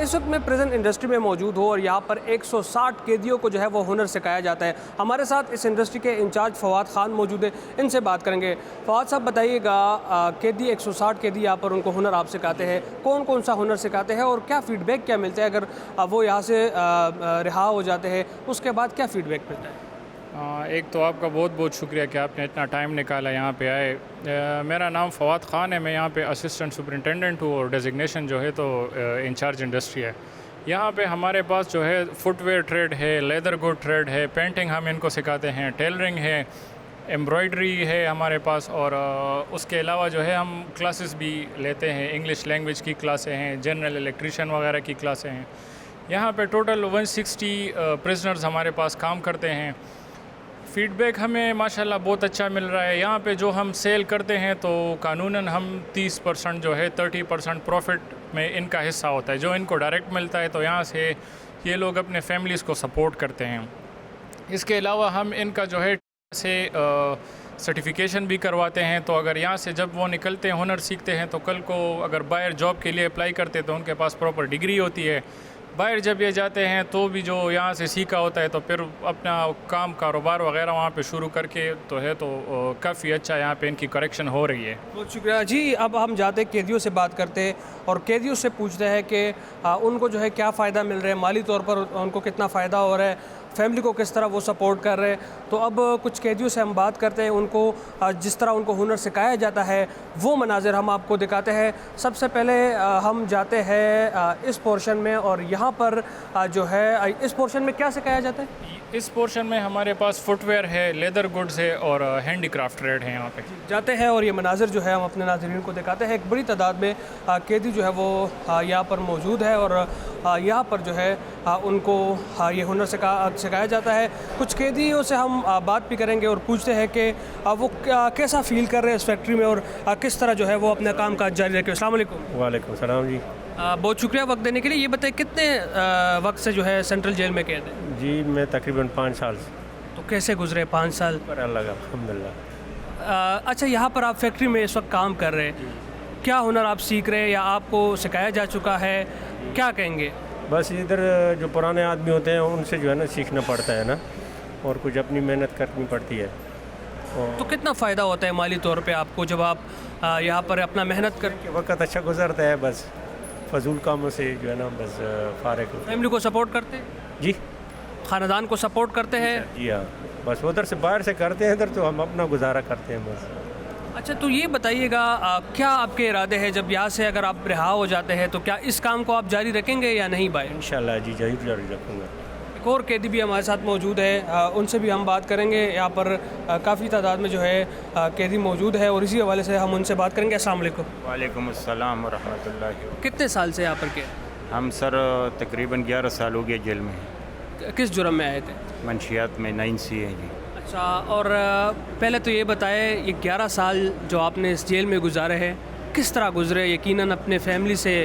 اس وقت میں prison industry میں موجود ہوں اور یہاں پر 160 قیدیوں کو جو ہے وہ ہنر سکھایا جاتا ہے. ہمارے ساتھ اس انڈسٹری کے انچارج فواد خان موجود ہیں, ان سے بات کریں گے. فواد صاحب بتائیے گا, قیدی 160 قیدی یہاں پر ان کو ہنر آپ سکھاتے ہیں, کون کون سا ہنر سکھاتے ہیں اور کیا فیڈ بیک کیا ملتا ہے اگر وہ یہاں سے رہا ہو جاتے ہیں, اس کے بعد کیا فیڈ بیک ملتا ہے؟ ایک تو آپ کا بہت بہت شکریہ کہ آپ نے اتنا ٹائم نکالا یہاں پہ آئے. میرا نام فواد خان ہے, میں یہاں پہ اسسٹنٹ سپرنٹینڈنٹ ہوں اور ڈیزگنیشن جو ہے تو انچارج انڈسٹری ہے. یہاں پہ ہمارے پاس جو ہے فٹ ویئر ٹریڈ ہے, لیدر گوڈ ٹریڈ ہے, پینٹنگ ہم ان کو سکھاتے ہیں, ٹیلرنگ ہے, ایمبرائڈری ہے ہمارے پاس, اور اس کے علاوہ جو ہے ہم کلاسز بھی لیتے ہیں. انگلش لینگویج کی کلاسیں ہیں, جنرل الیکٹریشین وغیرہ کی کلاسیں ہیں. یہاں پہ ٹوٹل 160 پرزنرز ہمارے پاس کام کرتے ہیں. فیڈ بیک ہمیں ماشاءاللہ بہت اچھا مل رہا ہے. یہاں پہ جو ہم سیل کرتے ہیں تو قانوناً ہم 30% جو ہے 30% پروفٹ میں ان کا حصہ ہوتا ہے جو ان کو ڈائریکٹ ملتا ہے, تو یہاں سے یہ لوگ اپنے فیملیز کو سپورٹ کرتے ہیں. اس کے علاوہ ہم ان کا جو ہے سے سرٹیفیکیشن بھی کرواتے ہیں, تو اگر یہاں سے جب وہ نکلتے ہیں ہنر سیکھتے ہیں تو کل کو اگر باہر جاب کے لیے اپلائی کرتے ہیں تو ان کے پاس پراپر ڈگری ہوتی ہے. باہر جب یہ جاتے ہیں تو بھی جو یہاں سے سیکھا ہوتا ہے تو پھر اپنا کام کاروبار وغیرہ وہاں پہ شروع کر کے تو ہے تو کافی اچھا یہاں پہ ان کی کریکشن ہو رہی ہے. بہت شکریہ جی. اب ہم جاتے قیدیوں سے بات کرتے ہیں اور قیدیوں سے پوچھتے ہیں کہ ان کو جو ہے کیا فائدہ مل رہا ہے, مالی طور پر ان کو کتنا فائدہ ہو رہا ہے, فیملی کو کس طرح وہ سپورٹ کر رہے ہیں. تو اب کچھ قیدیوں سے ہم بات کرتے ہیں, ان کو جس طرح ان کو ہنر سکھایا جاتا ہے وہ مناظر ہم آپ کو دکھاتے ہیں. سب سے پہلے ہم جاتے ہیں اس پورشن میں, اور یہاں پر جو ہے اس پورشن میں کیا سکھایا جاتا ہے؟ اس پورشن میں ہمارے پاس فٹ ویئر ہے, لیدر گڈز ہے اور ہینڈی کرافٹ ٹریڈ ہے. یہاں پہ جاتے ہیں اور یہ مناظر جو ہے ہم اپنے ناظرین کو دکھاتے ہیں. ایک بڑی تعداد میں قیدی جو ہے وہ یہاں پر موجود ہے اور یہاں پر جو ہے ان کو یہ ہنر سکھایا جاتا ہے. کچھ قیدیوں سے ہم بات بھی کریں گے اور پوچھتے ہیں کہ وہ کیسا فیل کر رہے ہیں اس فیکٹری میں اور کس طرح جو ہے وہ اپنا کام کاج جاری رکھے. السلام علیکم. وعلیکم السلام جی. بہت شکریہ وقت دینے کے لیے. یہ بتائیں کتنے وقت سے جو ہے سینٹرل جیل میں قید ہیں؟ جی میں تقریباً 5 سال سے. تو کیسے گزرے 5 سال؟ پر اللہ کا الحمدللہ. اچھا, یہاں پر آپ فیکٹری میں اس وقت کام کر رہے ہیں, کیا ہنر آپ سیکھ رہے ہیں یا آپ کو سکھایا جا چکا ہے, کیا کہیں گے؟ بس ادھر جو پرانے آدمی ہوتے ہیں ان سے جو ہے نا سیکھنا پڑتا ہے نا, اور کچھ اپنی محنت کرنی پڑتی ہے. تو کتنا فائدہ ہوتا ہے مالی طور پہ آپ کو جب آپ یہاں پر اپنا محنت کر کے وقت اچھا گزرتا ہے, بس فضول کاموں سے جو ہے نا بس فارغ. فیملی کو سپورٹ کرتے ہیں؟ جی خاندان کو سپورٹ کرتے ہیں؟ جی ہاں, بس ادھر سے باہر سے کرتے ہیں, ادھر تو ہم اپنا گزارا کرتے ہیں بس. اچھا, تو یہ بتائیے گا کیا آپ کے ارادے ہیں جب یہاں سے اگر آپ رہا ہو جاتے ہیں تو کیا اس کام کو آپ جاری رکھیں گے یا نہیں بھائی؟ انشاءاللہ جی ضرور جاری رکھوں گا. ایک اور قیدی بھی ہمارے ساتھ موجود ہے, ان سے بھی ہم بات کریں گے. یہاں پر کافی تعداد میں جو ہے قیدی موجود ہے اور اسی حوالے سے ہم ان سے بات کریں گے. السلام علیکم. وعلیکم السلام ورحمۃ اللہ. کتنے سال سے یہاں پر کیا؟ ہم سر تقریباً 11 سال ہو گئے جیل میں. کس جرم میں آئے تھے؟ منشیات میں 9C ہے جی. اچھا, اور پہلے تو یہ بتائیں یہ 11 سال جو آپ نے اس جیل میں گزارے ہیں کس طرح گزرے؟ یقیناً اپنے فیملی سے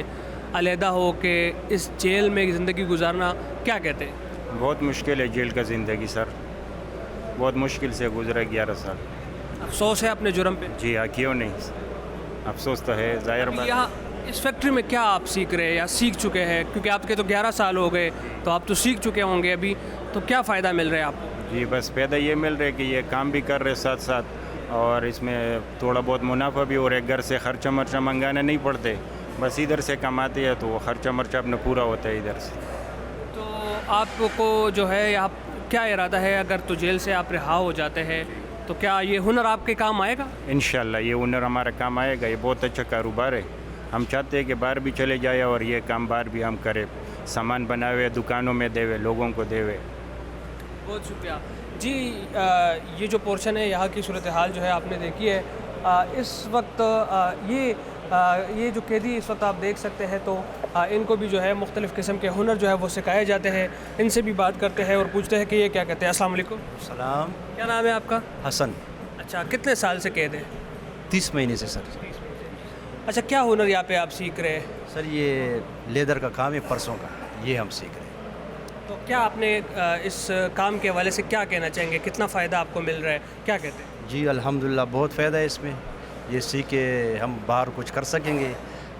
علیحدہ ہو کے اس جیل میں زندگی گزارنا کیا کہتے ہیں؟ بہت مشکل ہے جیل کا زندگی سر, بہت مشکل سے گزرا 11 سال. افسوس ہے اپنے جرم پہ؟ جی ہاں, کیوں نہیں, افسوس تو ہے ظاہر بات. یہاں اس فیکٹری میں کیا آپ سیکھ رہے ہیں یا سیکھ چکے ہیں, کیونکہ آپ کے تو 11 سال ہو گئے تو آپ تو سیکھ چکے ہوں گے ابھی, تو کیا فائدہ مل رہا ہے آپ کو؟ جی بس فائدہ یہ مل رہا ہے کہ یہ کام بھی کر رہے ساتھ ساتھ, اور اس میں تھوڑا بہت منافع بھی ہو رہا ہے. گھر سے خرچہ مرچہ منگانے نہیں پڑتے, بس ادھر سے کماتے ہیں تو وہ خرچہ مرچہ اپنا پورا ہوتا ہے ادھر سے. تو آپ کو جو ہے آپ کیا ارادہ ہے اگر تو جیل سے آپ رہا ہو جاتے ہیں تو کیا یہ ہنر آپ کے کام آئے گا؟ انشاءاللہ یہ ہنر ہمارا کام آئے گا. یہ بہت اچھا کاروبار ہے, ہم چاہتے ہیں کہ باہر بھی چلے جائے اور یہ کام باہر بھی ہم کریں, سامان بناوے, دکانوں میں دیوے, لوگوں کو دیوے. بہت شکریہ جی. یہ جو پورشن ہے یہاں کی صورتحال جو ہے آپ نے دیکھی ہے. اس وقت یہ جو قیدی اس وقت آپ دیکھ سکتے ہیں تو ان کو بھی جو ہے مختلف قسم کے ہنر جو ہے وہ سکھائے جاتے ہیں. ان سے بھی بات کرتے ہیں اور پوچھتے ہیں کہ یہ کیا کہتے ہیں. السلام علیکم. سلام. کیا نام ہے آپ کا؟ حسن. اچھا, کتنے سال سے قید ہے؟ 30 مہینے سے سر. اچھا, کیا ہنر یہاں پہ آپ سیکھ رہے ہیں؟ سر یہ لیدر کا کام ہے, پرسوں کا, یہ ہم سیکھ رہے ہیں. تو کیا آپ نے اس کام کے حوالے سے کیا کہنا چاہیں گے, کتنا فائدہ آپ کو مل رہا ہے, کیا کہتے ہیں؟ جی الحمدللہ بہت فائدہ ہے اس میں, یہ سیکھ کے ہم باہر کچھ کر سکیں گے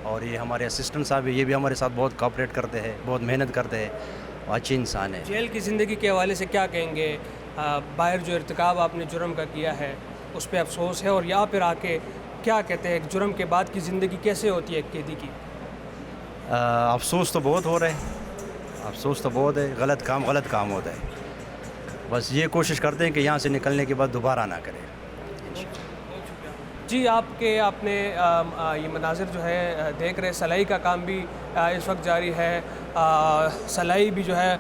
اور یہ ہمارے اسسٹنٹ صاحب ہیں، یہ بھی ہمارے ساتھ بہت کوآپریٹ کرتے ہیں، بہت محنت کرتے ہیں، اچھے انسان ہیں. جیل کی زندگی کے حوالے سے کیا کہیں گے؟ باہر جو ارتکاب آپ نے جرم کا کیا ہے اس پہ افسوس ہے، اور یہاں پھر آ کے کیا کہتے ہیں ایک جرم کے بعد کی زندگی کیسے ہوتی ہے ایک قیدی کی؟ افسوس تو بہت ہو رہا ہے، افسوس تو بہت ہے. غلط کام ہوتا ہے. بس یہ کوشش کرتے ہیں کہ یہاں سے نکلنے کے بعد دوبارہ نہ کریں. جی آپ نے یہ مناظر جو ہے دیکھ رہے، سلائی کا کام بھی اس وقت جاری ہے. سلائی بھی جو ہے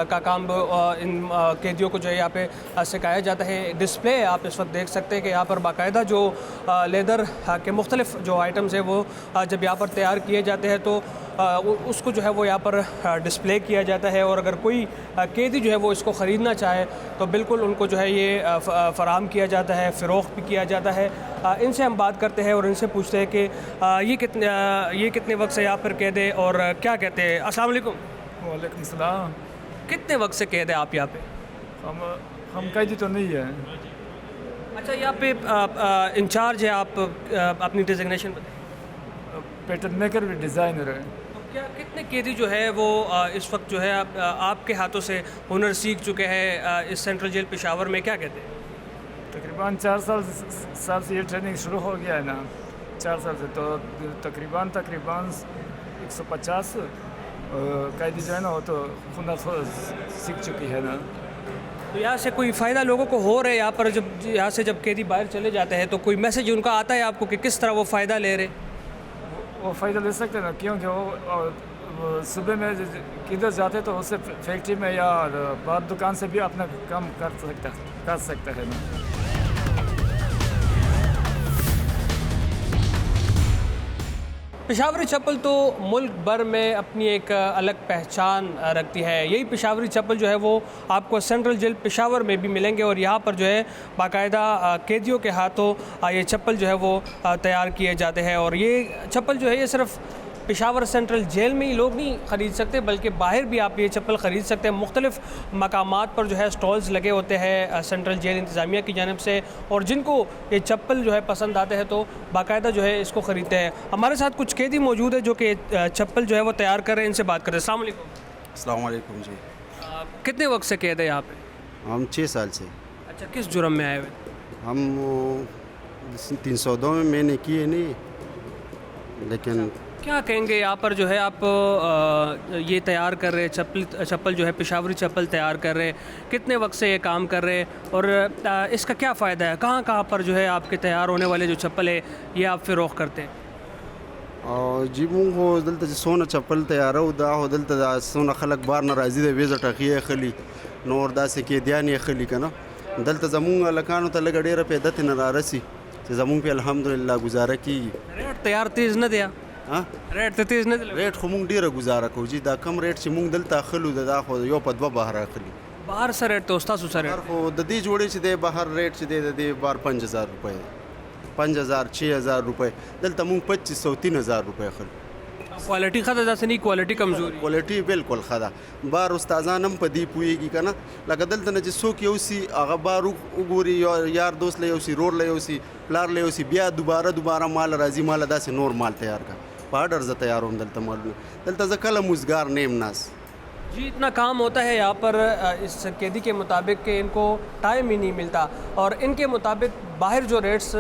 کا کام ان قیدیوں کو جو ہے یہاں پہ سکھایا جاتا ہے. ڈسپلے آپ اس وقت دیکھ سکتے ہیں کہ یہاں پر باقاعدہ جو لیدر کے مختلف جو آئٹمز ہیں وہ جب یہاں پر تیار کیے جاتے ہیں تو اس کو جو ہے وہ یہاں پر ڈسپلے کیا جاتا ہے، اور اگر کوئی قیدی جو ہے وہ اس کو خریدنا چاہے تو بالکل ان کو جو ہے یہ فراہم کیا جاتا ہے، فروخت بھی کیا جاتا ہے. ان سے ہم بات کرتے ہیں اور ان سے پوچھتے ہیں کہ یہ کتنے وقت سے یہاں پر قید ہے اور کیا کہتے ہیں. السلام علیکم. وعلیکم السلام. کتنے وقت سے قید ہے آپ یہاں پہ؟ ہم قیدی تو نہیں ہیں. اچھا، یہاں پہ انچارج ہے آپ، اپنی ڈیزگنیشن بتائیں. پیٹرن میکر بھی ڈیزائنر ہے. تو کیا کتنے قیدی جو ہے وہ اس وقت جو ہے آپ کے ہاتھوں سے ہنر سیکھ چکے ہیں اس سینٹرل جیل پشاور میں؟ کیا کہتے ہیں؟ تقریباً 4 سال سے یہ ٹریننگ شروع ہو گیا ہے نا. 4 سال سے تو تقریباً 150 قیدی جو ہے نا وہ تو ہنر سیکھ چکی ہے نا. تو یہاں سے کوئی فائدہ لوگوں کو ہو رہا ہے یہاں پر یہاں سے جب قیدی باہر چلے جاتے ہیں تو کوئی میسج ان کا آتا ہے آپ کو کہ کس طرح وہ فائدہ لے رہے؟ وہ فائدہ لے سکتے ہیں نا، کیونکہ وہ صبح میں کدھر جاتے تو اس سے فیکٹری میں یا باہر دکان سے بھی اپنا کام کر سکتا ہے نا. پشاوری چپل تو ملک بھر میں اپنی ایک الگ پہچان رکھتی ہے. یہی پشاوری چپل جو ہے وہ آپ کو سینٹرل جیل پشاور میں بھی ملیں گے، اور یہاں پر جو ہے باقاعدہ قیدیوں کے ہاتھوں یہ چپل جو ہے وہ تیار کیے جاتے ہیں. اور یہ چپل جو ہے یہ صرف پشاور سینٹرل جیل میں ہی لوگ نہیں خرید سکتے بلکہ باہر بھی آپ یہ چپل خرید سکتے ہیں. مختلف مقامات پر جو ہے سٹالز لگے ہوتے ہیں سینٹرل جیل انتظامیہ کی جانب سے، اور جن کو یہ چپل جو ہے پسند آتے ہیں تو باقاعدہ جو ہے اس کو خریدتے ہیں. ہمارے ساتھ کچھ قیدی موجود ہے جو کہ چپل جو ہے وہ تیار کر رہے ہیں، ان سے بات کریں. السلام علیکم. السلام علیکم. جی کتنے وقت سے قید ہے یہاں پہ؟ ہم 6 سال سے. اچھا، کس جرم میں آئے ہوئے؟ ہم 302 میں نے کیے نہیں، لیکن کیا کہیں گے یہاں پر جو ہے آپ یہ تیار کر رہے چپل جو ہے پشاوری چپل تیار کر رہے، کتنے وقت سے یہ کام کر رہے، اور اس کا کیا فائدہ ہے؟ کہاں پر جو ہے آپ کے تیار ہونے والے جو چپل ہے یہ آپ فروخت کرتے ہیں؟ جی مونږ دلته سونه چپل تیارو دا هو دلته سونه خلک بار نه راځي د ویزه ټاقیه خلی نور داسې کې دیان یې خلی کنه دلته زمونږ لکانو ته لګ ډیره پیدت نه رارسي چې زمونږ په الحمدلله گزاره کیږي. ریٹ تیار تیز نه دی؟ ها ریٹ ته تیز نه دی؟ ریٹ خو مونږ ډیره گزاره کوو جی. دا کم ریٹ چې مونږ دلته اخلو دا خو یو په 2 بهر اخلي. بهر سره ریٹ ته استاد سره بهر خو د دې جوړې چې د بهر ریٹ چې د دې بار 5000 روپے 5000 6000 روپے دلته مونږ 2500 3000 روپے اخلو. کوالٹی خدا داسې نه کوالٹی کمزوري؟ کوالټي بالکل خدا بار استادان هم په دې پوهیږي کنه لکه دلته نه چې څوک یو سی هغه بار وګوري یار دوست له یو سی رور له یو سی پلار له یو سی بیا دوباره مال راځي مال داسې نور مال تیار کا په آرډر زه تیاروم دلته مال دلته زه کله مزګار نیم ناس. جی اتنا کام ہوتا ہے یہاں پر اس قیدی کے مطابق کہ ان کو ٹائم ہی نہیں ملتا، اور ان کے مطابق باہر جو ریٹس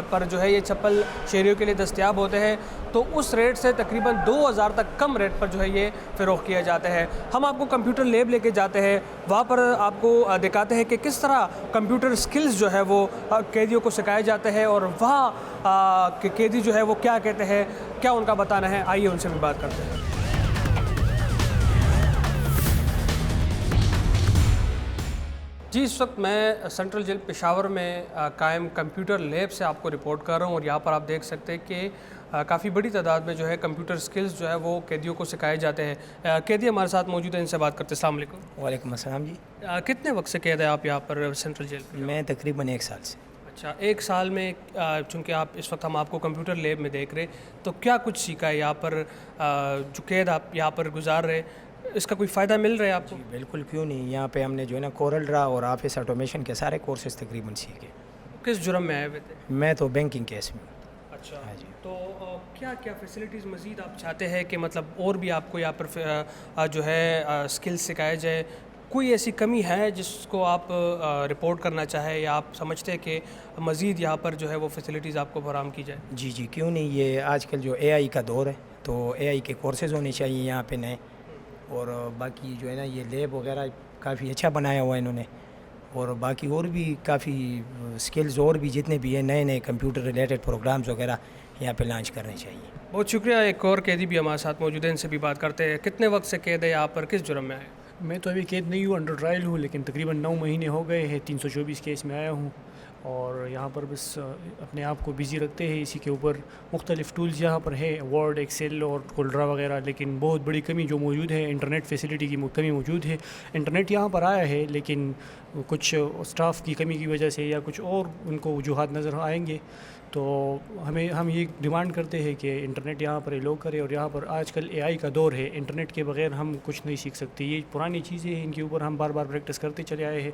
پر جو ہے یہ چپل شہریوں کے لیے دستیاب ہوتے ہیں تو اس ریٹ سے تقریباً 2000 تک کم ریٹ پر جو ہے یہ فروخت کیا جاتا ہے. ہم آپ کو کمپیوٹر لیب لے کے جاتے ہیں، وہاں پر آپ کو دکھاتے ہیں کہ کس طرح کمپیوٹر سکلز جو ہے وہ قیدیوں کو سکھائے جاتے ہیں، اور وہاں کہ قیدی جو ہے وہ کیا کہتے ہیں، کیا ان کا بتانا ہے. آئیے ان سے بھی بات کرتے ہیں. جی اس وقت میں سینٹرل جیل پشاور میں قائم کمپیوٹر لیب سے آپ کو رپورٹ کر رہا ہوں، اور یہاں پر آپ دیکھ سکتے ہیں کہ کافی بڑی تعداد میں جو ہے کمپیوٹر سکلز جو ہے وہ قیدیوں کو سکھائے جاتے ہیں. قیدی ہمارے ساتھ موجود ہیں، ان سے بات کرتے ہیں. السلام علیکم. وعلیکم السلام. جی کتنے وقت سے قید ہے آپ یہاں پر سینٹرل جیل میں؟ میں تقریباً 1 سال سے. اچھا، 1 سال میں چونکہ اس وقت ہم آپ کو کمپیوٹر لیب میں دیکھ رہے تو کیا کچھ سیکھا ہے یہاں پر؟ جو قید آپ یہاں پر گزار رہے اس کا کوئی فائدہ مل رہا ہے آپ کو؟ بالکل، کیوں نہیں. یہاں پہ ہم نے جو ہے نا کورل ڈرا اور آفس آٹومیشن کے سارے کورسز تقریباً سیکھے. کس جرم میں آئے ہوئے تھے؟ میں تو بینکنگ کیس میں. اچھا ہاں جی. تو کیا کیا فیسلٹیز مزید آپ چاہتے ہیں کہ مطلب اور بھی آپ کو یہاں پر جو ہے اسکل سکھایا جائے؟ کوئی ایسی کمی ہے جس کو آپ رپورٹ کرنا چاہیں یا آپ سمجھتے ہیں کہ مزید یہاں پر جو ہے وہ فیسلٹیز آپ کو فراہم کی جائے؟ جی جی کیوں نہیں. یہ آج کل جو اے آئی کا دور ہے تو اے آئی کے کورسز ہونے چاہیے یہاں پہ نئے. اور باقی جو ہے نا یہ لیب وغیرہ کافی اچھا بنایا ہوا ہے انہوں نے. اور باقی اور بھی کافی سکلز اور بھی جتنے بھی ہیں نئے نئے کمپیوٹر ریلیٹڈ پروگرامز وغیرہ یہاں پہ لانچ کرنے چاہیے. بہت شکریہ. ایک اور قیدی بھی ہمارے ساتھ موجود ہیں, ان سے بھی بات کرتے ہیں. کتنے وقت سے قید ہے یہاں پر, کس جرم میں آئے؟ میں تو ابھی قید نہیں ہوں, انڈر ٹرائل ہوں, لیکن تقریباً 9 مہینے ہو گئے ہیں. 324 کیس میں آیا ہوں اور یہاں پر بس اپنے آپ کو بزی رکھتے ہیں اسی کے اوپر. مختلف ٹولز یہاں پر ہے, ورڈ, ایکسل اور کولڈرا وغیرہ, لیکن بہت بڑی کمی جو موجود ہے انٹرنیٹ فیسلٹی کی کمی موجود ہے. انٹرنیٹ یہاں پر آیا ہے لیکن کچھ اسٹاف کی کمی کی وجہ سے یا کچھ اور ان کو وجوہات نظر آئیں گے تو ہم یہ ڈیمانڈ کرتے ہیں کہ انٹرنیٹ یہاں پر لوگ کرے. اور یہاں پر آج کل اے آئی کا دور ہے, انٹرنیٹ کے بغیر ہم کچھ نہیں سیکھ سکتے. یہ پرانی چیزیں ہیں, ان کے اوپر ہم بار بار پریکٹس کرتے چلے آئے ہیں.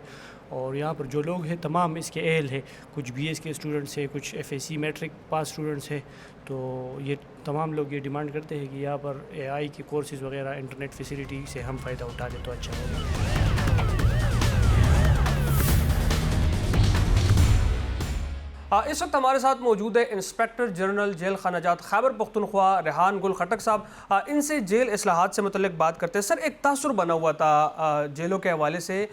اور یہاں پر جو لوگ ہیں تمام اس کے اہل ہیں. کچھ بی ایس کے اسٹوڈنٹس ہیں, کچھ F S C matric pass students ہیں. تو یہ تمام لوگ یہ ڈیمانڈ کرتے ہیں کہ یہاں پر اے آئی کے کورسز وغیرہ انٹرنیٹ فیسلٹی سے ہم فائدہ اٹھا لیں تو اچھا ہوگا. اس وقت ہمارے ساتھ موجود ہے انسپیکٹر جنرل جیل خانہ جات خیبر پختونخوا ریحان گل خٹک صاحب. ان سے جیل اصلاحات سے متعلق بات کرتے ہیں. سر, ایک تاثر بنا ہوا تھا جیلوں کے حوالے سے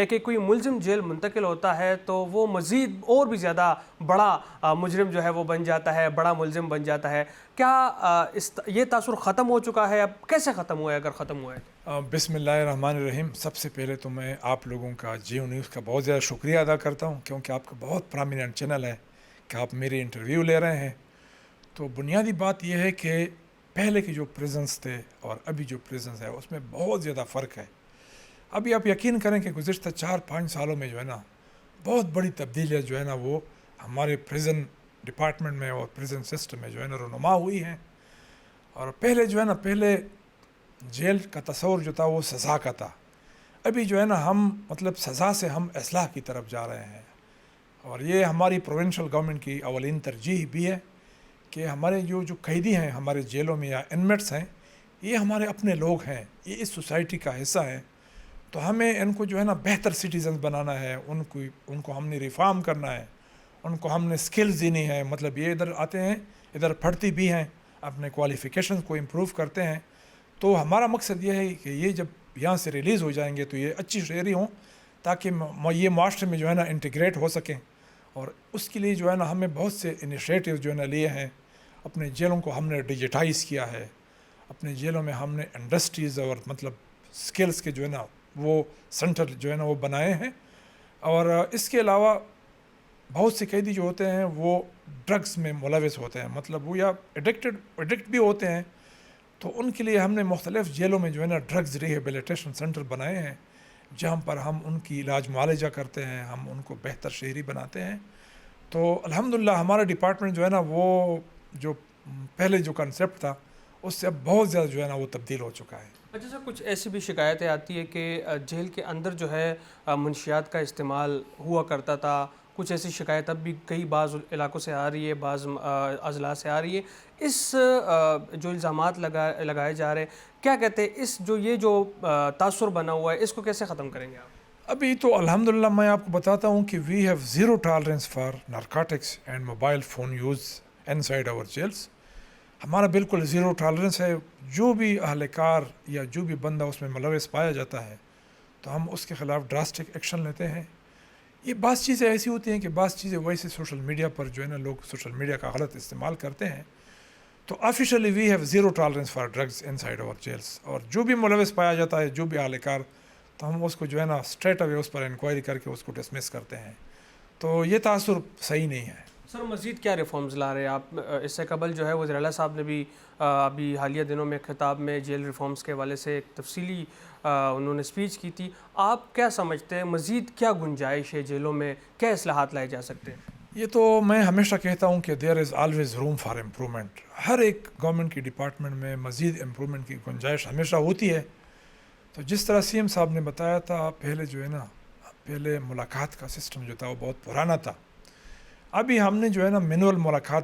کہ کوئی ملزم جیل منتقل ہوتا ہے تو وہ مزید اور بھی زیادہ بڑا مجرم جو ہے وہ بن جاتا ہے, بڑا ملزم بن جاتا ہے. کیا یہ تاثر ختم ہو چکا ہے؟ اب کیسے ختم ہوا ہے اگر ختم ہوا ہے؟ بسم اللہ الرحمن الرحیم. سب سے پہلے تو میں آپ لوگوں کا جیو نیوز کا بہت زیادہ شکریہ ادا کرتا ہوں کیونکہ آپ کا بہت پرامیننٹ چینل ہے کہ آپ میرے انٹرویو لے رہے ہیں. تو بنیادی بات یہ ہے کہ پہلے کے جو پریزنس تھے اور ابھی جو پریزنس ہے اس میں بہت زیادہ فرق ہے. ابھی آپ یقین کریں کہ گزشتہ 4-5 سالوں میں جو ہے نا بہت بڑی تبدیلیاں جو ہے نا وہ ہمارے پریزن ڈپارٹمنٹ میں اور پریزن سسٹم میں جو ہے نا رونما ہوئی ہیں. اور پہلے جو ہے نا پہلے جیل کا تصور جو تھا وہ سزا کا تھا. ابھی جو ہے نا ہم مطلب سزا سے ہم اصلاح کی طرف جا رہے ہیں. اور یہ ہماری پروونشل گورنمنٹ کی اولین ترجیح بھی ہے کہ ہمارے جو قیدی ہیں ہمارے جیلوں میں یا انمیٹس ہیں یہ ہمارے اپنے لوگ ہیں, یہ اس سوسائٹی کا حصہ ہیں. تو ہمیں ان کو جو ہے نا بہتر سٹیزنز بنانا ہے, ان کو ہم نے ریفارم کرنا ہے, ان کو ہم نے سکلز دینی ہے. مطلب یہ ادھر آتے ہیں, ادھر پڑھتی بھی ہیں, اپنے کوالیفیکیشن کو امپروو کرتے ہیں. تو ہمارا مقصد یہ ہے کہ یہ جب یہاں سے ریلیز ہو جائیں گے تو یہ اچھی شہری ہوں تاکہ یہ معاشرے میں جو ہے نا انٹیگریٹ ہو سکیں. اور اس کے لیے جو ہے نا ہمیں بہت سے انیشیٹیو جو ہے نا لیے ہیں. اپنے جیلوں کو ہم نے ڈیجیٹائز کیا ہے, اپنے جیلوں میں ہم نے انڈسٹریز اور مطلب سکلز کے جو ہے نا وہ سینٹر جو ہے نا وہ بنائے ہیں. اور اس کے علاوہ بہت سے قیدی جو ہوتے ہیں وہ ڈرگس میں ملوث ہوتے ہیں, مطلب وہ یا ایڈکٹ بھی ہوتے ہیں. تو ان کے لیے ہم نے مختلف جیلوں میں جو ہے نا ڈرگز ریہیبلیٹیشن سینٹر بنائے ہیں جہاں پر ہم ان کی علاج معالجہ کرتے ہیں, ہم ان کو بہتر شہری بناتے ہیں. تو الحمدللہ ہمارا ڈپارٹمنٹ جو ہے نا وہ جو پہلے جو کنسیپٹ تھا اس سے اب بہت زیادہ جو ہے نا وہ تبدیل ہو چکا ہے. اچھا سر, کچھ ایسی بھی شکایتیں آتی ہے کہ جیل کے اندر جو ہے منشیات کا استعمال ہوا کرتا تھا. کچھ ایسی شکایت اب بھی کئی بعض علاقوں سے آ رہی ہے, بعض اضلاع سے آ رہی ہے. اس جو الزامات لگائے جا رہے ہیں, کیا کہتے ہیں اس یہ جو تاثر بنا ہوا ہے اس کو کیسے ختم کریں گے آپ؟ ابھی تو الحمدللہ میں آپ کو بتاتا ہوں کہ we have zero tolerance for narcotics and mobile phone use inside our jails. ہمارا بالکل زیرو ٹالرنس ہے. جو بھی اہلکار یا جو بھی بندہ اس میں ملوث پایا جاتا ہے تو ہم اس کے خلاف ڈراسٹک ایکشن لیتے ہیں. یہ بعض چیزیں ایسی ہوتی ہیں کہ بعض چیزیں ویسے سوشل میڈیا پر جو ہے نا لوگ سوشل میڈیا کا غلط استعمال کرتے ہیں. تو officially we have zero tolerance for drugs inside our jails. اور جو بھی ملوث پایا جاتا ہے, جو بھی اہلکار, تو ہم اس کو جو ہے نا اسٹریٹ اوے اس پر انکوائری کر کے اس کو ڈسمس کرتے ہیں. تو یہ تاثر صحیح نہیں ہے. سر, مزید کیا ریفارمز لا رہے ہیں آپ؟ اس سے قبل جو ہے وزیر اعلیٰ صاحب نے بھی ابھی حالیہ دنوں میں خطاب میں جیل ریفارمز کے حوالے سے ایک تفصیلی انہوں نے اسپیچ کی تھی. آپ کیا سمجھتے ہیں مزید کیا گنجائش ہے جیلوں میں, کیا اصلاحات لائے جا سکتے ہیں؟ یہ تو میں ہمیشہ کہتا ہوں کہ there is always room for improvement. ہر ایک گورنمنٹ کی ڈپارٹمنٹ میں مزید امپرومنٹ کی گنجائش ہمیشہ ہوتی ہے. تو جس طرح سی ایم صاحب نے بتایا تھا, پہلے جو ہے نا پہلے ملاقات کا سسٹم جو تھا وہ بہت پرانا تھا. ابھی ہم نے جو ہے نا مینول ملاقات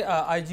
IG